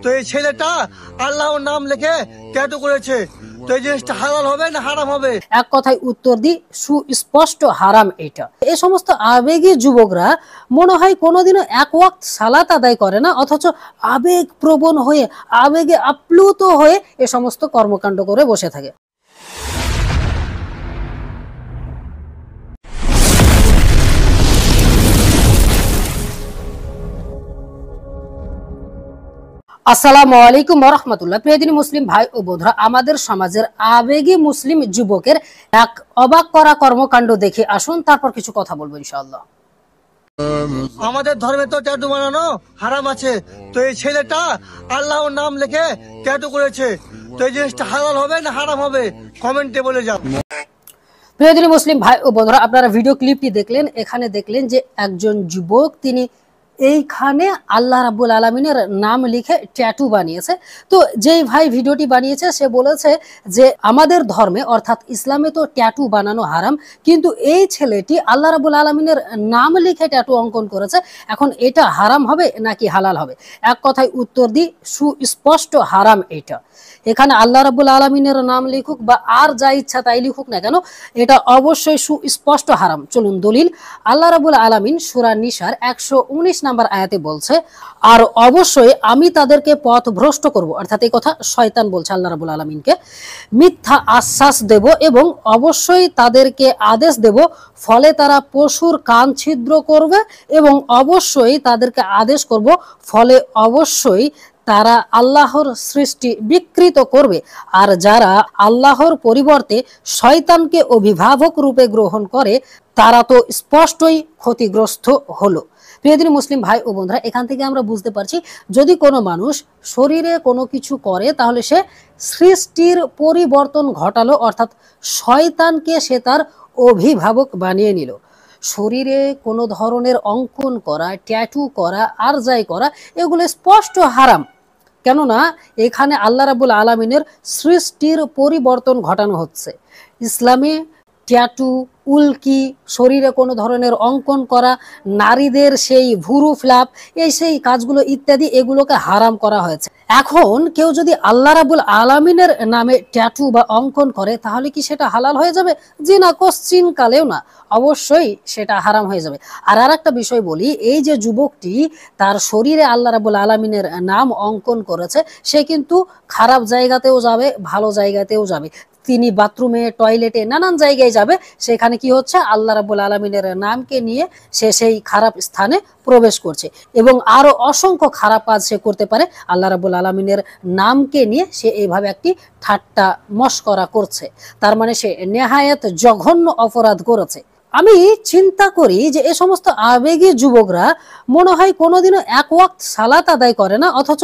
তো এই ছেলেটা আল্লাহর নাম লিখে ট্যাটু করেছে, তো এই জিনিসটা হালাল হবে না হারাম হবে? এক কথায় উত্তর দিই, সুস্পষ্ট হারাম এটা। এই সমস্ত আবেগী যুবকরা মনে হয় কোনোদিনও এক ওয়াক্ত সালাত আদায় করে না, অথচ আবেগ প্রবণ হয়ে আবেগে আপ্লুত হয়ে এ সমস্ত কর্মকাণ্ড করে বসে থাকে। আসসালামু আলাইকুম ওয়া রাহমাতুল্লাহ। প্রিয় দিনী মুসলিম ভাই ও বোনরা, আমাদের সমাজের আবেগী মুসলিম যুবকের এক অবাক করা কর্মকাণ্ড দেখে আসুন, তারপর কিছু কথা বলবো ইনশাআল্লাহ। আমাদের ধর্মে তো ট্যাটু বানানো হারাম আছে, তো এই ছেলেটা আল্লাহর নাম লিখে ট্যাটু করেছে, তো এই জিনিসটা হালাল হবে না হারাম হবে? কমেন্টে বলে যাও। প্রিয় দিনী মুসলিম ভাই ও বোনরা, আপনারা ভিডিও ক্লিপটি দেখলেন। এখানে দেখলেন যে একজন যুবক তিনি এইখানে আল্লাহ রাব্বুল আলামিনের নাম লিখে ট্যাটু বানিয়েছে। তো যেই ভাই ভিডিওটি বানিয়েছে সে বলেছে যে আমাদের ধর্মে অর্থাৎ ইসলামে তো ট্যাটু বানানো হারাম, কিন্তু এই ছেলেটি আল্লাহ রাব্বুল আলামিনের নাম লিখে ট্যাটু অঙ্কন করেছে, এখন এটা হারাম হবে নাকি হালাল হবে? এক কথায় উত্তর দিই, সুস্পষ্ট হারাম এটা। এখানে আল্লাহ রাব্বুল আলামিনের নাম লিখুক বা আর যা ইচ্ছা তাই লিখুক না কেন, এটা অবশ্যই সুস্পষ্ট হারাম। চলুন দলিল। আল্লাহ রাব্বুল আলামিন সূরা নিসার 119 নাম্বার আয়াতে বলছে, আর অবশ্যই আমি তাদেরকে পথ ভ্রষ্ট করব, অর্থাৎ এই কথা শয়তান বলছে আল্লাহ রাব্বুল আলামিনকে, মিথ্যা আশ্বাস দেব এবং অবশ্যই তাদেরকে আদেশ দেব, ফলে তারা পশুর কান ছিদ্র করবে এবং অবশ্যই তাদেরকে আদেশ করব, ফলে অবশ্যই তারা আল্লাহর সৃষ্টি বিকৃত করবে। আর যারা আল্লাহর পরিবর্তে শয়তানকে অভিভাবক রূপে গ্রহণ করে তারা তো স্পষ্টই ক্ষতিগ্রস্ত হলো। প্রিয়দিনী মুসলিম ভাই ও বন্ধুরা, এখান থেকে আমরা বুঝতে পারছি যদি কোনো মানুষ শরীরে কোনো কিছু করে তাহলে সে সৃষ্টির পরিবর্তন ঘটালো, অর্থাৎ শয়তানকে সে তার অভিভাবক বানিয়ে নিল। শরীরে কোনো ধরনের অঙ্কন করা, ট্যাটু করা আর যাই করা, এগুলো স্পষ্ট হারাম। কেননা এখানে আল্লাহ রাব্বুল আলামিনের সৃষ্টির পরিবর্তন ঘটানো হচ্ছে। ইসলামে ট্যাটু, উল্কি, শরীরে কোনো ধরনের অঙ্কন করা, নারীদের সেই ভুরু ফ্ল্যাপ, এই সেই কাজগুলো ইত্যাদি, এগুলোকে হারাম করা হয়েছে। এখন কেউ যদি আল্লাহ রাব্বুল আলামিনের নামে ট্যাটু বা অঙ্কন করে তাহলে কি সেটা হালাল হয়ে যাবে? জি না, কোশ্চিন কালেও না, অবশ্যই সেটা হারাম হয়ে যাবে। আর একটা বিষয় বলি, এই যে যুবকটি তার শরীরে আল্লাহ রাব্বুল আলামিনের নাম অঙ্কন করেছে, সে কিন্তু খারাপ জায়গাতেও যাবে, ভালো জায়গাতেও যাবে। তিনি বাথরুমে, টয়লেটে, নানান জায়গায় যাবে, সেখানে কি হচ্ছে, আল্লাহ রাব্বুল আলামিনের নামকে নিয়ে সে সেই খারাপ স্থানে প্রবেশ করছে এবং আরো অসংখ্য খারাপ কাজ সে করতে পারে। আল্লাহ রাব্বুল আলামিনের নামকে নিয়ে সে এইভাবে একটি ঠাট্টা মশকরা করছে, তার মানে সে নেহায়েত জঘন্য অপরাধ করেছে। আমি চিন্তা করি যে এই সমস্ত আবেগী যুবকরা মনে হয় কোনোদিনও এক ওয়াক্ত সালাত আদায় করে না, অথচ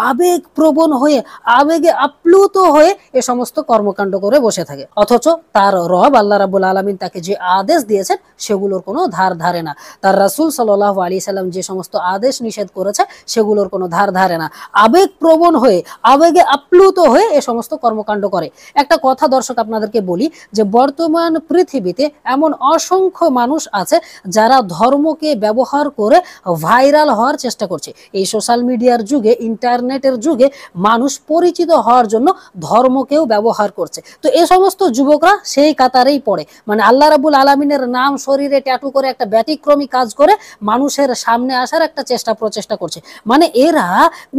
আবেগ প্রবণ হয়ে আবেগে আপ্লুত হয়ে এ সমস্ত কর্মকাণ্ড করে বসে থাকে, অথচ তার রব আল্লাহ রাব্বুল আলামিন তাকে যে আদেশ দিয়েছেন সেগুলোর কোনো ধার ধারে না। তার রাসূল সাল্লাল্লাহু আলাইহি সাল্লাম যে সমস্ত আদেশ নিষেধ করেছে সেগুলোর কোনো ধার ধারে না। আবেগ প্রবণ হয়ে আবেগে আপ্লুত হয়ে এ সমস্ত কর্মকাণ্ড করে। একটা কথা দর্শক আপনাদেরকে বলি যে বর্তমান পৃথিবীতে এমন অসংখ্য মানুষ আছে যারা ধর্মকে ব্যবহার করে ভাইরাল হওয়ার চেষ্টা করছে। এই সোশ্যাল মিডিয়ার যুগে, ইন্টারনেটের যুগে মানুষ পরিচিত হওয়ার জন্য ধর্মকেও ব্যবহার করছে। তো এই সমস্ত যুবকরা সেই কাতারেই পড়ে, মানে আল্লাহ রাব্বুল আলামিনের নাম শরীরে ট্যাটু করে একটা ব্যতিক্রমী কাজ করে মানুষের সামনে আসার একটা প্রচেষ্টা করছে। মানে এরা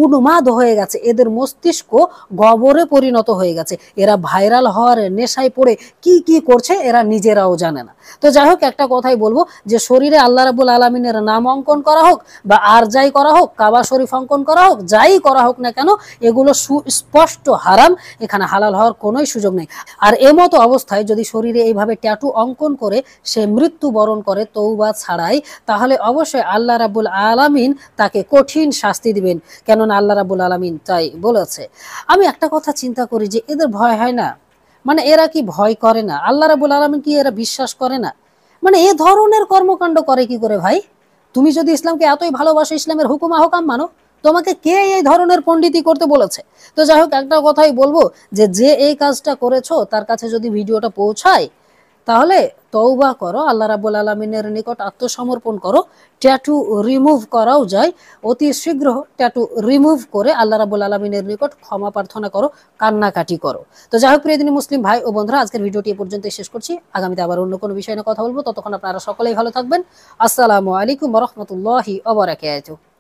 উন্মাদ হয়ে গেছে, এদের মস্তিষ্ক গবরে পরিণত হয়ে গেছে, এরা ভাইরাল হওয়ার নেশায় পড়ে কি কি করছে এরা নিজেরাও জানে না। তো যাই হোক, একটা কথাই বলবো যে শরীরে আল্লাহ রাব্বুল আলামিনের নাম অঙ্কন করা হোক বা আর যাই করা হোক, কাবা শরীফ অঙ্কন করা হোক, যাই করা হোক না কেন, এগুলো সুস্পষ্ট হারাম, এখানে হালাল হওয়ার কোনো সুযোগ নেই। আর এমতো অবস্থায় যদি শরীরে এইভাবে ট্যাটু অঙ্কন করে সে মৃত্যুবরণ করে তওবা ছাড়াই, তাহলে অবশ্যই আল্লাহ রাব্বুল আলামিন তাকে কঠিন শাস্তি দিবেন, কেননা আল্লাহ রাব্বুল আলামিন তাই বলেছে। আমি একটা কথা চিন্তা করি যে এদের ভয় হয় না? মানে এরা কি ভয় করে না? আল্লাহ রাব্বুল আলামিন কি এরা বিশ্বাস করে না? মানে এ ধরনের কর্মকাণ্ড করে কি করে ভাই? তুমি যদি ইসলামকে এতই ভালোবাসো, ইসলামের হুকুম আহকাম মানো, তোমাকে কে এই ধরনের পণ্ডিতি করতে বলেছে? তো যাই হোক, একটা কথাই বলবো যে যে এই কাজটা করেছো তার কাছে যদি ভিডিওটা পৌঁছায় তাহলে তওবা করো, আল্লাহ রাব্বুল আলামিনের নিকট আত্মসমর্পণ করো। ট্যাটু রিমুভ করাও যায়, অতি শীঘ্র ট্যাটু রিমুভ করে আল্লাহ রাব্বুল আলামিনের নিকট ক্ষমা প্রার্থনা করো, কান্নাকাটি করো। তো যাই হোক প্রিয় দিনী মুসলিম ভাই ও বন্ধুরা, আজকের ভিডিওটি এ পর্যন্ত শেষ করছি। আগামীতে আবার অন্য কোনো বিষয় নিয়ে কথা বলবো। ততক্ষণ আপনারা সকলেই ভালো থাকবেন। আসসালামু আলাইকুম ওয়া রাহমাতুল্লাহি ওয়া বারাকাতুহু।